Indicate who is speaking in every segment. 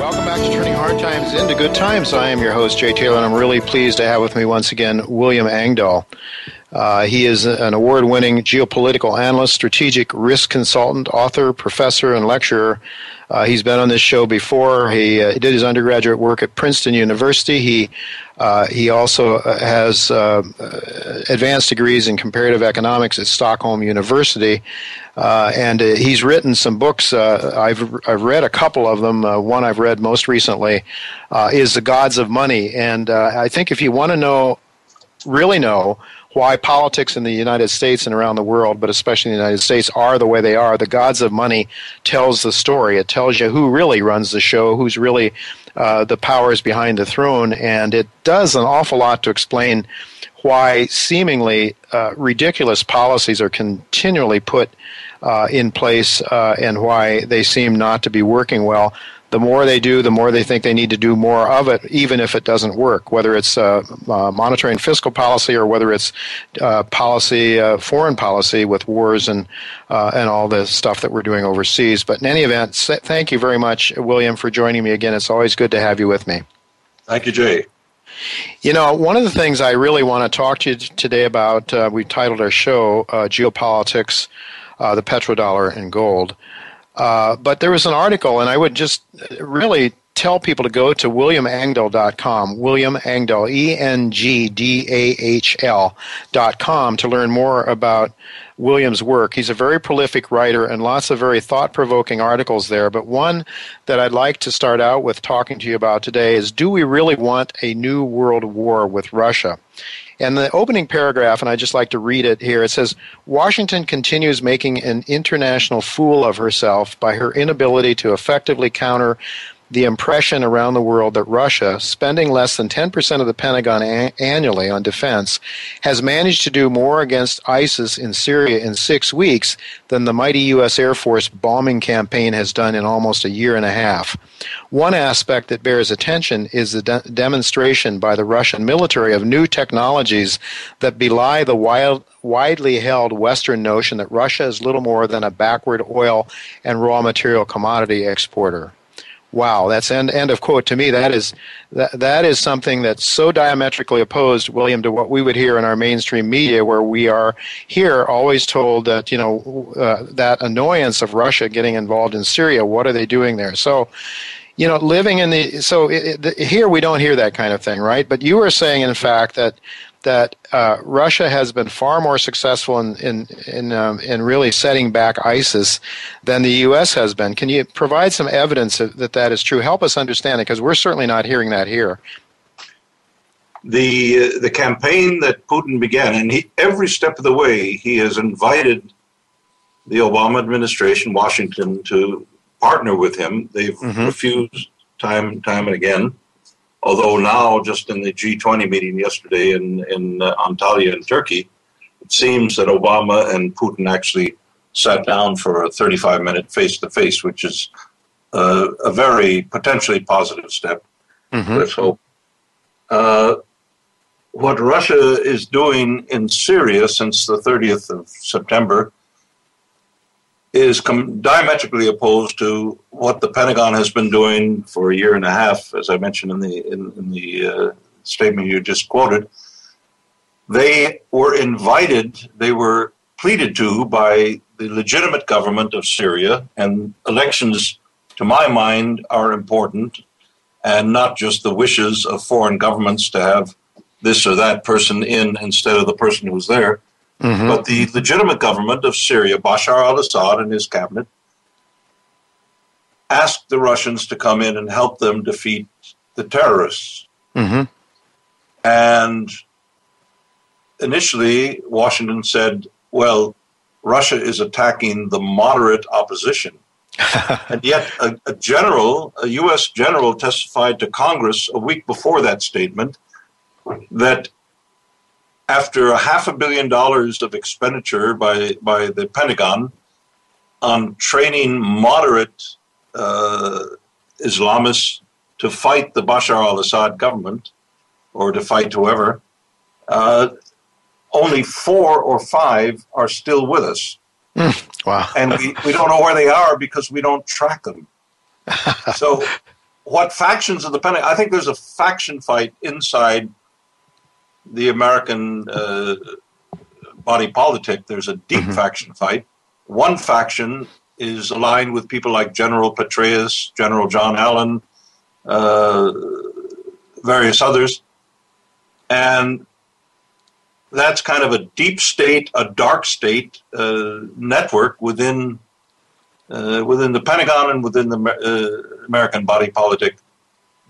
Speaker 1: Welcome back to Turning Hard Times into Good Times. I am your host, Jay Taylor, and I'm really pleased to have with me once again William Engdahl. He is an award-winning geopolitical analyst, strategic risk consultant, author, professor, and lecturer. He's been on this show before. He did his undergraduate work at Princeton University. He also has advanced degrees in comparative economics at Stockholm University, and he's written some books. I've read a couple of them. One I've read most recently is The Gods of Money, and I think if you want to really know why politics in the United States and around the world, but especially in the United States, are the way they are, The Gods of Money tells the story. It tells you who really runs the show, who's really the powers behind the throne, and it does an awful lot to explain why seemingly ridiculous policies are continually put in place and why they seem not to be working well. The more they do, the more they think they need to do more of it, even if it doesn't work, whether it's monetary and fiscal policy or whether it's foreign policy with wars and all the stuff that we're doing overseas. But in any event, thank you very much, William, for joining me again. It's always good to have you with me.
Speaker 2: Thank you, Jay.
Speaker 1: You know, one of the things I really want to talk to you today about, we titled our show Geopolitics, the Petrodollar and Gold. But there was an article, and I would just really tell people to go to WilliamEngdahl.com, WilliamEngdahl, ENGDAHL.com, to learn more about William's work. He's a very prolific writer and lots of very thought-provoking articles there. But one that I'd like to start out with talking to you about today is, do we really want a new world war with Russia? And the opening paragraph, and I'd just like to read it here, it says, Washington continues making an international fool of herself by her inability to effectively counter the impression around the world that Russia, spending less than 10% of the Pentagon annually on defense, has managed to do more against ISIS in Syria in 6 weeks than the mighty U.S. Air Force bombing campaign has done in almost a year and a half. One aspect that bears attention is the demonstration by the Russian military of new technologies that belie the widely held Western notion that Russia is little more than a backward oil and raw material commodity exporter. Wow, that's end of quote. To me, that is something that's so diametrically opposed, William, to what we would hear in our mainstream media, where we are here always told that, that annoyance of Russia getting involved in Syria, what are they doing there? So, living in here we don't hear that kind of thing, right? But you were saying, in fact, that Russia has been far more successful in really setting back ISIS than the U.S. has been. Can you provide some evidence that is true? Help us understand it, because we're certainly not hearing that here.
Speaker 2: The campaign that Putin began, and every step of the way, he has invited the Obama administration, Washington, to partner with him. They've refused time and again. Although now, just in the G20 meeting yesterday in Antalya in Turkey, it seems that Obama and Putin actually sat down for a 35-minute face-to-face, which is a very potentially positive step. Let's hope. What Russia is doing in Syria since the 30th of September is diametrically opposed to what the Pentagon has been doing for a year and a half, as I mentioned in the statement you just quoted. They were pleaded to by the legitimate government of Syria, and elections, to my mind, are important, and not just the wishes of foreign governments to have this or that person in instead of the person who's there. But the legitimate government of Syria, Bashar al-Assad and his cabinet, asked the Russians to come in and help them defeat the terrorists. And initially, Washington said, well, Russia is attacking the moderate opposition. And yet a U.S. general testified to Congress a week before that statement that after $500 million of expenditure by the Pentagon on training moderate Islamists to fight the Bashar al-Assad government, or to fight whoever, only 4 or 5 are still with us.
Speaker 1: Wow.
Speaker 2: And we don't know where they are because we don't track them. So what factions of the Pentagon, I think there's a faction fight inside the American body politic. There's a deep faction fight. One faction is aligned with people like General Petraeus, General John Allen, various others. And that's kind of a deep state, a dark state network within the Pentagon and within the American body politic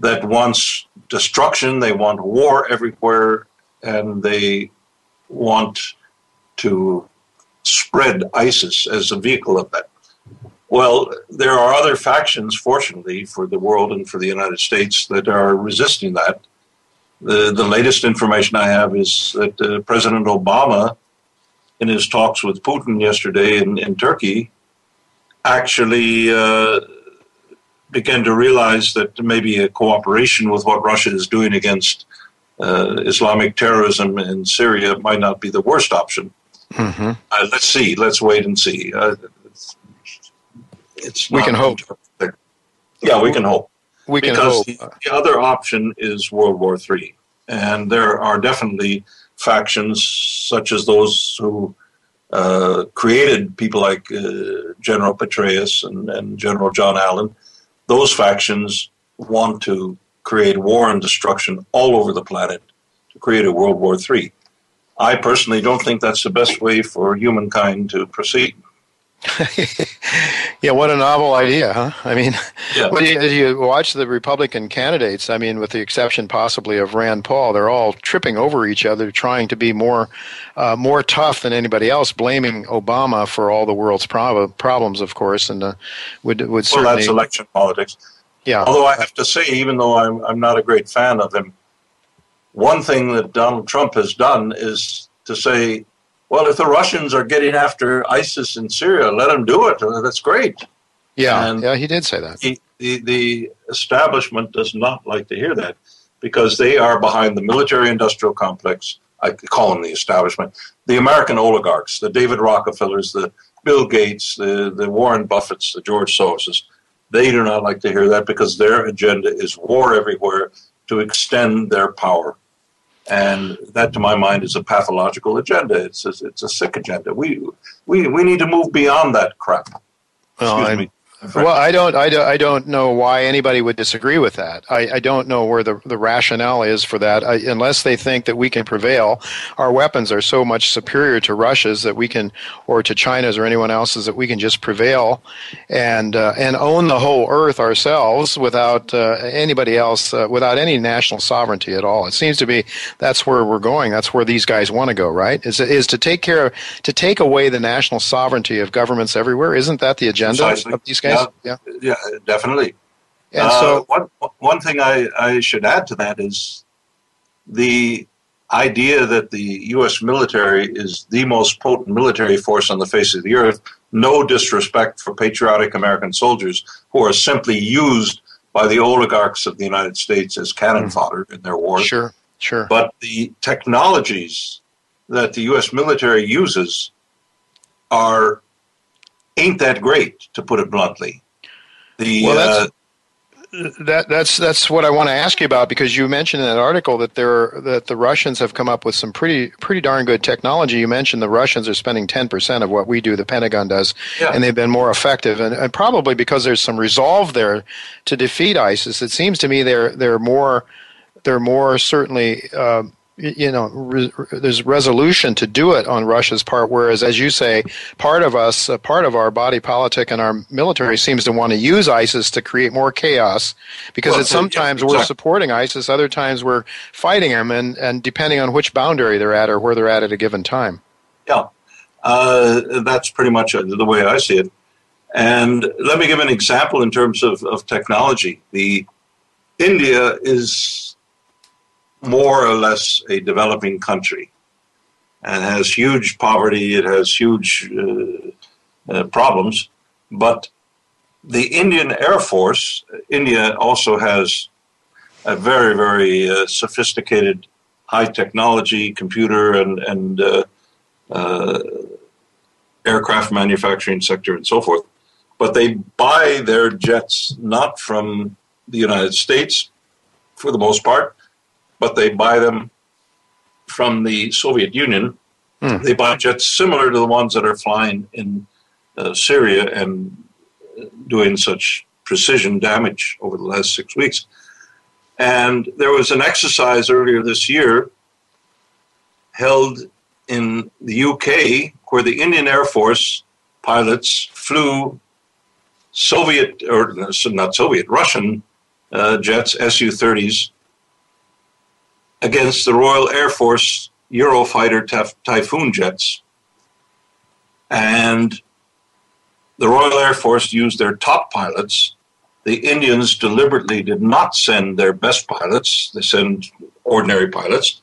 Speaker 2: that wants destruction, they want war everywhere, and they want to spread ISIS as a vehicle of that. Well, there are other factions, fortunately, for the world and for the United States that are resisting that. The latest information I have is that President Obama, in his talks with Putin yesterday in Turkey, actually began to realize that maybe a cooperation with what Russia is doing against Islamic terrorism in Syria might not be the worst option. Let's see. Let's wait and see.
Speaker 1: We can hope.
Speaker 2: Yeah, we can hope.
Speaker 1: Because
Speaker 2: the other option is World War III. And there are definitely factions such as those who created people like General Petraeus and General John Allen. Those factions want to create war and destruction all over the planet to create a World War III. I personally don't think that's the best way for humankind to proceed.
Speaker 1: Yeah, what a novel idea, huh? I mean,
Speaker 2: yeah.
Speaker 1: When you watch the Republican candidates, I mean, with the exception possibly of Rand Paul, they're all tripping over each other, trying to be more tough than anybody else, blaming Obama for all the world's problems, of course, and would certainly...
Speaker 2: Well, that's election politics.
Speaker 1: Yeah.
Speaker 2: Although I have to say, even though I'm not a great fan of him, one thing that Donald Trump has done is to say, well, if the Russians are getting after ISIS in Syria, let them do it. That's great.
Speaker 1: Yeah,
Speaker 2: and
Speaker 1: he did say that.
Speaker 2: The establishment does not like to hear that because they are behind the military-industrial complex. I call them the establishment. The American oligarchs, the David Rockefellers, the Bill Gates, the Warren Buffetts, the George Soroses, they do not like to hear that because their agenda is war everywhere to extend their power. And that, to my mind, is a pathological agenda. It's a sick agenda. We need to move beyond that crap. Excuse me.
Speaker 1: Well, I don't know why anybody would disagree with that. I don't know where the rationale is for that, unless they think that we can prevail. Our weapons are so much superior to Russia's that we can, or to China's or anyone else's, that we can just prevail and own the whole earth ourselves without anybody else, without any national sovereignty at all. It seems to be that's where we're going. That's where these guys want to go, right? Is to take away the national sovereignty of governments everywhere. Isn't that the agenda of these guys?
Speaker 2: Yeah, definitely.
Speaker 1: And so,
Speaker 2: one thing I should add to that is the idea that the U.S. military is the most potent military force on the face of the earth. No disrespect for patriotic American soldiers who are simply used by the oligarchs of the United States as cannon fodder in their wars.
Speaker 1: Sure.
Speaker 2: But the technologies that the U.S. military uses ain't that great, to put it bluntly.
Speaker 1: That's what I want to ask you about, because you mentioned in that article that the Russians have come up with some pretty darn good technology. You mentioned the Russians are spending 10% of what we do, the Pentagon does, and they've been more effective, and probably because there's some resolve there to defeat ISIS. It seems to me they're more certainly. There's resolution to do it on Russia's part, whereas, as you say, part of our body politic and our military seems to want to use ISIS to create more chaos, because sometimes we're supporting ISIS, other times we're fighting them, and depending on which boundary they're at or where they're at a given time.
Speaker 2: Yeah, that's pretty much the way I see it. And let me give an example in terms of technology. India is more or less a developing country and has huge poverty. It has huge problems. But the Indian Air Force, India also has a very, very sophisticated high technology, computer and aircraft manufacturing sector and so forth. But they buy their jets not from the United States for the most part, but they buy them from the Soviet Union. They buy jets similar to the ones that are flying in Syria and doing such precision damage over the last 6 weeks. And there was an exercise earlier this year held in the UK where the Indian Air Force pilots flew Russian jets, Su-30s, against the Royal Air Force Eurofighter Typhoon jets. And the Royal Air Force used their top pilots. The Indians deliberately did not send their best pilots. They sent ordinary pilots.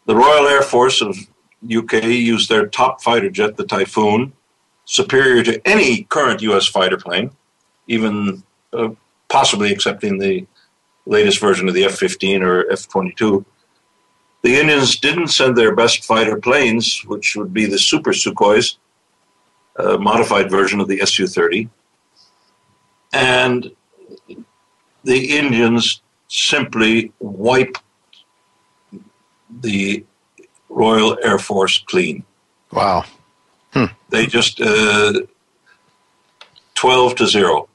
Speaker 2: The Royal Air Force of UK used their top fighter jet, the Typhoon, superior to any current U.S. fighter plane, even possibly excepting the latest version of the F-15 or F-22. The Indians didn't send their best fighter planes, which would be the Super Sukhois, a modified version of the Su-30. And the Indians simply wiped the Royal Air Force clean.
Speaker 1: Wow.
Speaker 2: They just 12-0.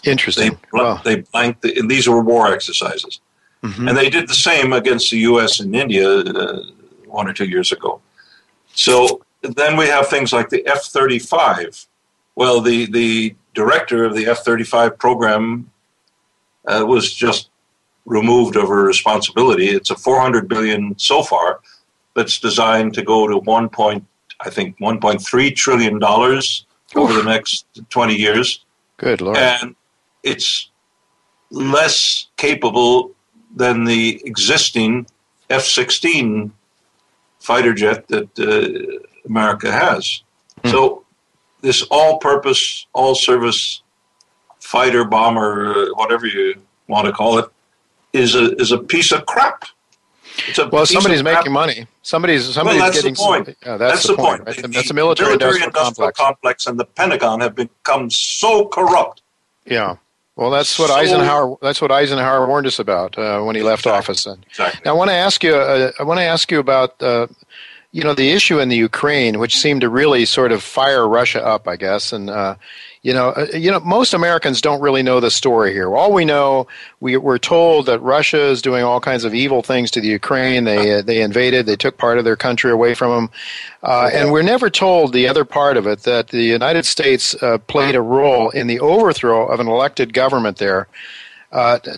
Speaker 1: Interesting.
Speaker 2: They blanked, and these were war exercises. And they did the same against the U.S. and India 1 or 2 years ago. So then we have things like the F-35. Well, the director of the F-35 program was just removed of her responsibility. It's a $400 billion so far, but it's designed to go to $1.3 trillion over the next 20 years.
Speaker 1: Good Lord.
Speaker 2: And it's less capable than the existing F-16 fighter jet that America has. So this all-purpose, all-service fighter, bomber, whatever you want to call it, is a piece of crap.
Speaker 1: Somebody's making money. Somebody's getting.
Speaker 2: The point.
Speaker 1: That's the point. Right? That's a military-industrial
Speaker 2: complex, and the Pentagon have become so corrupt.
Speaker 1: Yeah. Well, that's what Eisenhower warned us about when he left office.
Speaker 2: Exactly.
Speaker 1: Now, I want to ask you about the issue in the Ukraine, which seemed to really sort of fire Russia up, I guess. And most Americans don't really know the story here. All we know, we're told that Russia is doing all kinds of evil things to the Ukraine. They invaded. They took part of their country away from them. And we're never told the other part of it, that the United States played a role in the overthrow of an elected government there.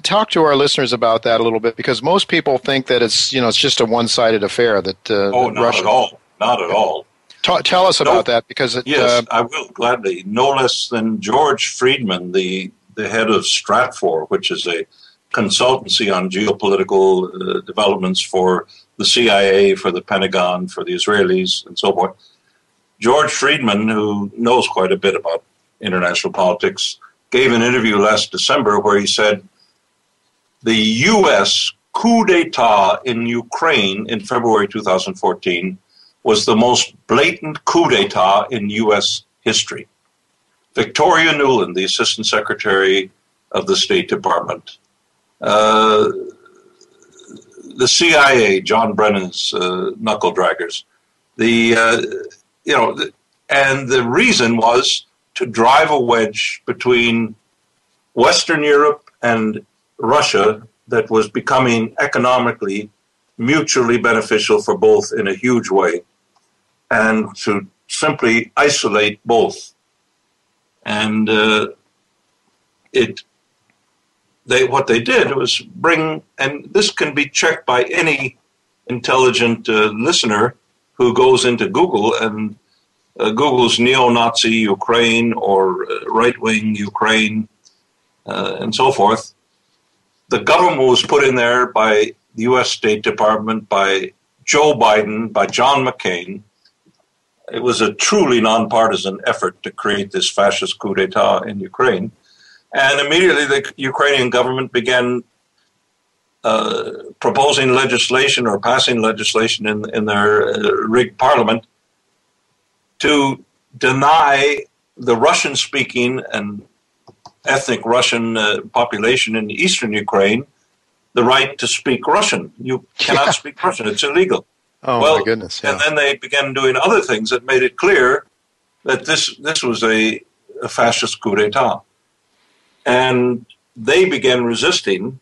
Speaker 1: Talk to our listeners about that a little bit, because most people think that it's just a one-sided affair. That
Speaker 2: not at all.
Speaker 1: Tell us about that, because
Speaker 2: yes, I will gladly. No less than George Friedman, the head of Stratfor, which is a consultancy on geopolitical developments for the CIA, for the Pentagon, for the Israelis, and so forth. George Friedman, who knows quite a bit about international politics, gave an interview last December where he said the U.S. coup d'etat in Ukraine in February 2014 was the most blatant coup d'etat in U.S. history. Victoria Nuland, the Assistant Secretary of the State Department, the CIA, John Brennan's knuckle draggers, and the reason was to drive a wedge between Western Europe and Russia that was becoming economically mutually beneficial for both in a huge way, and to simply isolate both. And what they did was bring, and this can be checked by any intelligent listener who goes into Google and Google's neo-Nazi Ukraine or right-wing Ukraine and so forth. The government was put in there by the U.S. State Department, by Joe Biden, by John McCain. It was a truly nonpartisan effort to create this fascist coup d'etat in Ukraine. And immediately the Ukrainian government began proposing legislation or passing legislation in their rigged parliament to deny the Russian-speaking and ethnic Russian population in eastern Ukraine the right to speak Russian. You cannot speak Russian. It's illegal.
Speaker 1: Oh, my goodness. Yeah.
Speaker 2: And then they began doing other things that made it clear that this was a fascist coup d'etat. And they began resisting.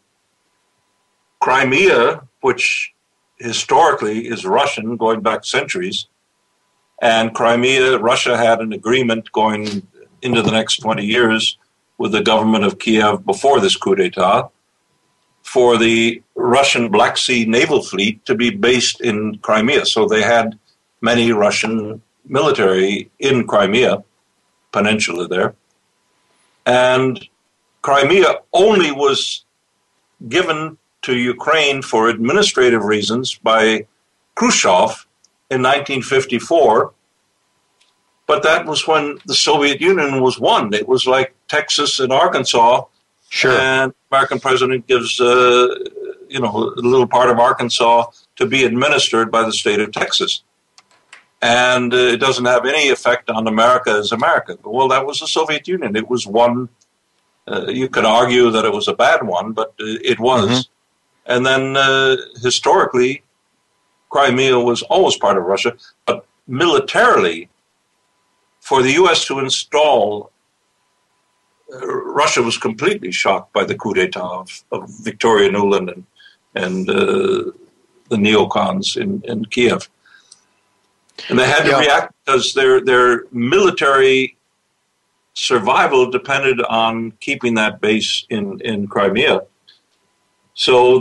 Speaker 2: Crimea, which historically is Russian, going back centuries, and Crimea, Russia had an agreement going into the next 20 years with the government of Kiev before this coup d'etat for the Russian Black Sea Naval Fleet to be based in Crimea. So they had many Russian military in Crimea Peninsula there. And Crimea only was given to Ukraine for administrative reasons by Khrushchev in 1954. But that was when the Soviet Union was won. It was like Texas and Arkansas.
Speaker 1: Sure.
Speaker 2: And the American president gives, a little part of Arkansas to be administered by the state of Texas. And it doesn't have any effect on America as America. Well, that was the Soviet Union. It was one. You could argue that it was a bad one, but it was. Mm-hmm. And then historically, Crimea was always part of Russia. But militarily, for the U.S. to install, Russia was completely shocked by the coup d'etat of Victoria Nuland and the neocons in Kiev. And they had to react because their military survival depended on keeping that base in Crimea. So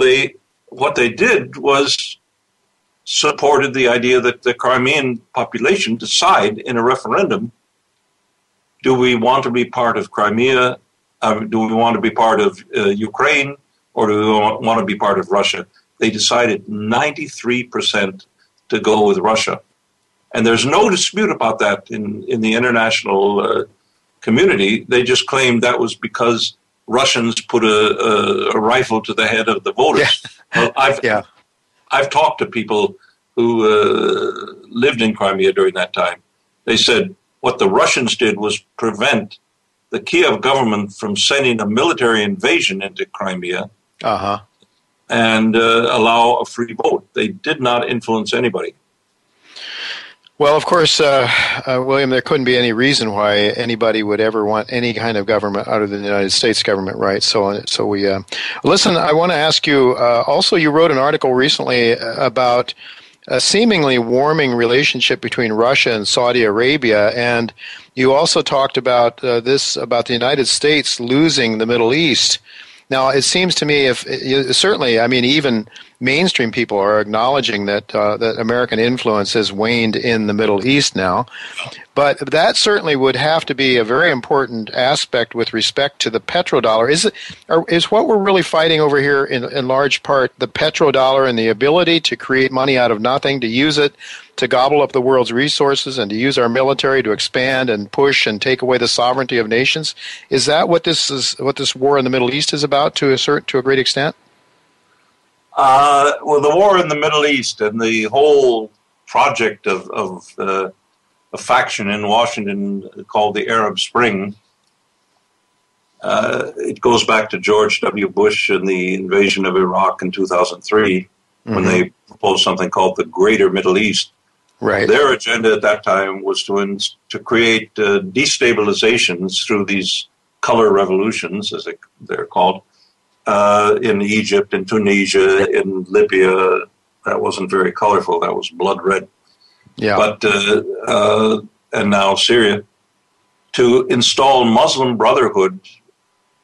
Speaker 2: what they did was supported the idea that the Crimean population decide in a referendum, do we want to be part of Crimea, do we want to be part of Ukraine, or do we want to be part of Russia? They decided 93% to go with Russia. And there's no dispute about that in the international community. They just claimed that was because Russians put a rifle to the head of the voters. Yeah. Well, I've talked to people who lived in Crimea during that time. They said what the Russians did was prevent the Kiev government from sending a military invasion into Crimea and allow a free vote. They did not influence anybody.
Speaker 1: Well, of course, William, there couldn't be any reason why anybody would ever want any kind of government other than the United States government, right? So we listen. I want to ask you. Also, you wrote an article recently about a seemingly warming relationship between Russia and Saudi Arabia, and you also talked about about the United States losing the Middle East. Now, it seems to me, certainly, I mean, even mainstream people are acknowledging that American influence has waned in the Middle East now. But that certainly would have to be a very important aspect with respect to the petrodollar. Is what we're really fighting over here in large part the petrodollar and the ability to create money out of nothing, to use it to gobble up the world's resources and to use our military to expand and push and take away the sovereignty of nations? Is that what this war in the Middle East is about to a great extent?
Speaker 2: Well, the war in the Middle East and the whole project of a faction in Washington called the Arab Spring, it goes back to George W. Bush and the invasion of Iraq in 2003, when they proposed something called the Greater Middle East.
Speaker 1: Right.
Speaker 2: Their agenda at that time was to create destabilizations through these color revolutions, as they're called, in Egypt, in Tunisia, in Libya. That wasn't very colorful. That was blood red.
Speaker 1: Yeah.
Speaker 2: But and now Syria, to install Muslim Brotherhood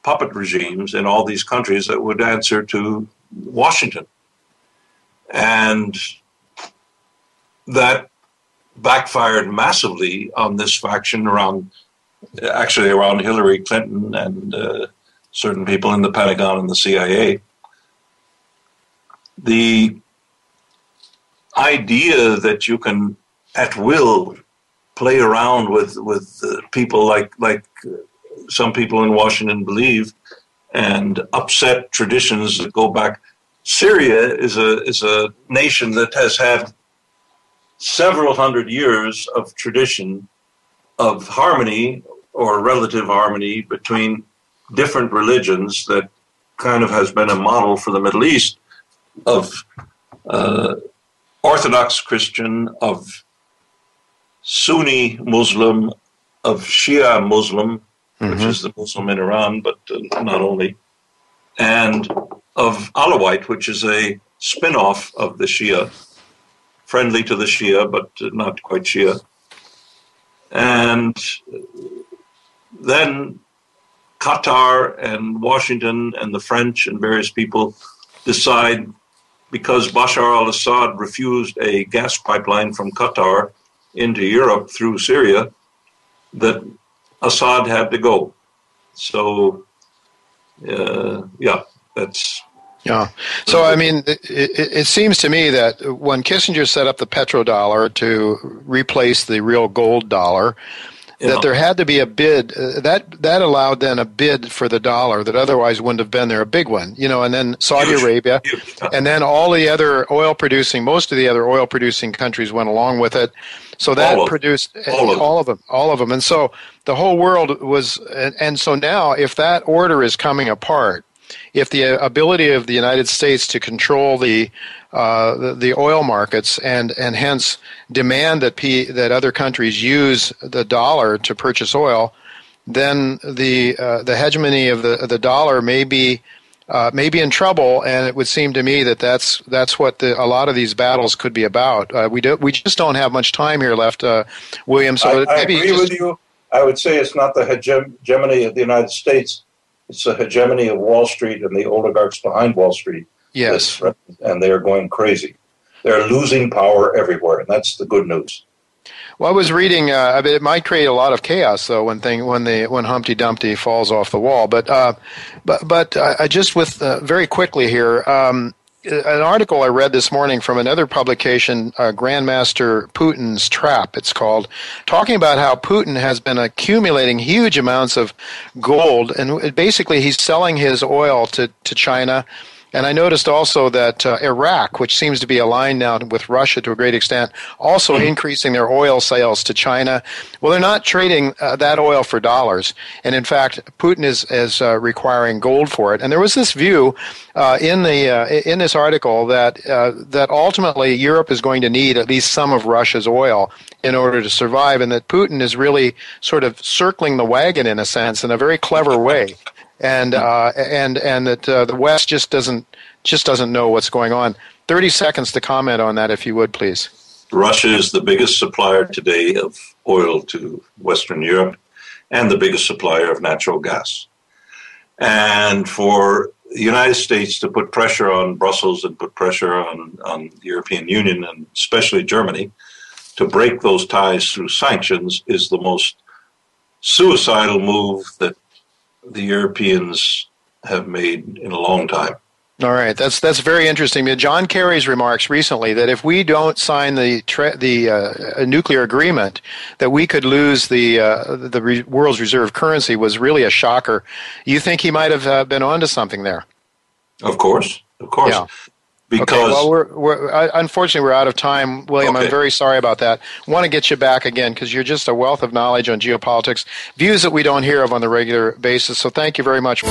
Speaker 2: puppet regimes in all these countries that would answer to Washington. And that backfired massively on this faction around Hillary Clinton and certain people in the Pentagon and the CIA. The idea that you can, at will, play around with people like some people in Washington believe, and upset traditions that go back. Syria is a nation that has had several hundred years of tradition of harmony or relative harmony between different religions that kind of has been a model for the Middle East of Orthodox Christian, of Sunni Muslim, of Shia Muslim, which is the Muslim in Iran, but not only, and of Alawite, which is a spin-off of the Shia, friendly to the Shia, but not quite Shia. And then Qatar and Washington and the French and various people decide, because Bashar al-Assad refused a gas pipeline from Qatar into Europe through Syria, that Assad had to go. So, that's...
Speaker 1: Yeah. So, I mean, it seems to me that when Kissinger set up the petrodollar to replace the real gold dollar, that there had to be a bid that allowed then a bid for the dollar that otherwise wouldn't have been there, a big one, and then Saudi Arabia, and then most of the other oil producing countries went along with it. So that produced all of them. And so the whole world was, and so now if that order is coming apart, if the ability of the United States to control the oil markets and hence demand that other countries use the dollar to purchase oil, then the hegemony of the dollar may be in trouble. And it would seem to me that that's what a lot of these battles could be about. We just don't have much time here left, William. So
Speaker 2: I agree with you. I would say it's not the hegemony of the United States. It's the hegemony of Wall Street and the oligarchs behind Wall Street.
Speaker 1: Yes.
Speaker 2: And they are going crazy. They're losing power everywhere, and that's the good news.
Speaker 1: Well, I was reading. It might create a lot of chaos, though, when Humpty Dumpty falls off the wall. But I just very quickly here. An article I read this morning from another publication, Grandmaster Putin's Trap, it's called, talking about how Putin has been accumulating huge amounts of gold, and basically he's selling his oil to China. And I noticed also that Iraq, which seems to be aligned now with Russia to a great extent, also increasing their oil sales to China. Well, they're not trading that oil for dollars. And in fact, Putin is requiring gold for it. And there was this view in this article that ultimately Europe is going to need at least some of Russia's oil in order to survive, and that Putin is really sort of circling the wagon in a sense in a very clever way. And that the West just doesn't know what's going on. 30 seconds to comment on that, if you would, please.
Speaker 2: Russia is the biggest supplier today of oil to Western Europe and the biggest supplier of natural gas. And for the United States to put pressure on Brussels and put pressure on the European Union, and especially Germany, to break those ties through sanctions is the most suicidal move that the Europeans have made in a long time.
Speaker 1: All right, that's very interesting. John Kerry's remarks recently that if we don't sign the nuclear agreement, that we could lose the world's reserve currency was really a shocker. You think he might have been onto something there?
Speaker 2: Of course.
Speaker 1: Yeah. Because well, unfortunately we're out of time, William. Okay. I'm very sorry about that. Want to get you back again because you're just a wealth of knowledge on geopolitics, views that we don't hear of on the regular basis. So thank you very much.